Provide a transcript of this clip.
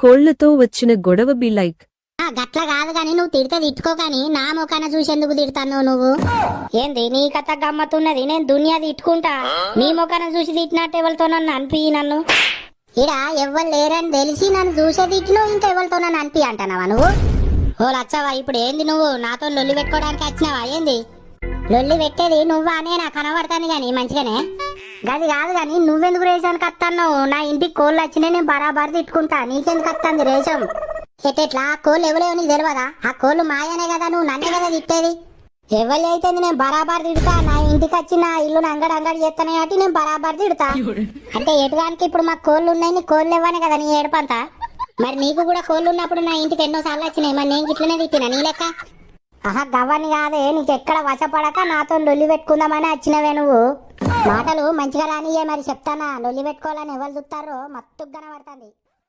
కోళ్లతో వచ్చిన గొడవ be like. గట్ల కాదు గాని నువ్వు తిడితే తిట్టుకో గాని నా మొఖాన చూసేందుకు తిడతాను నువ్వు. ఏంది నీ కథ గమ్మతున్నది? నేను దునియా తిట్టుకుంటా, నీ మొఖాన చూసి తిట్టినట్టు ఎవరితో నన్ను అనిపి. నన్ను ఇడ ఎవ్వరు లేరని తెలిసి నన్ను చూసే తిట్టిను, ఇంకా ఎవరితో నన్ను అనిపి అంటున్నావా నువ్వు? ఓ లచ్చవా, ఇప్పుడు ఏంది నువ్వు నాతో లొల్లి పెట్టుకోవడానికి వచ్చినావా ఏంది? లొల్లి పెట్టేది నువ్వా అనే నాకు కనబడతాను గాని మంచిగానే. గది కాదు గాని నువ్వెందుకు రేషానికి వస్తావు? నా ఇంటికి కోళ్ళు వచ్చినాయి, నేను బరాబర్ తిట్టుకుంటా, నీకెందుకు వస్తుంది రేషం? ఎట్లా కోళ్ళు ఎవలేవో నీకు తెలియదా? ఆ కోళ్ళు మాయనే కదా, నువ్వు నన్నే కదా తిట్టేది. ఎవరు అయితే నేను బరాబర్ తిడతా, నా ఇంటికి వచ్చి నా ఇల్లుని అంగడి చేస్తానే కాబట్టి నేను బరాబర్ తిడతా. అంటే ఎటుగానికి ఇప్పుడు మాకు కోళ్ళు ఉన్నాయి, నీ కోళ్ళు ఇవ్వనే కదా నీ ఏడుపంతా. మరి నీకు కూడా కోళ్ళు ఉన్నప్పుడు నా ఇంటికి ఎన్నోసార్లు వచ్చినాయి, మరి నేను ఇట్లనే తిట్టినా నీ లెక్క? గవ్వని కాదే, నీకు ఎక్కడ వశపడక నాతో లొల్లి పెట్టుకుందామని వచ్చినవే నువ్వు. మాటలు మంచిగా రానియే, మరి చెప్తానా? లొల్లి పెట్టుకోవాలని ఎవరు చూస్తారో మత్తుగా కనబడుతుంది.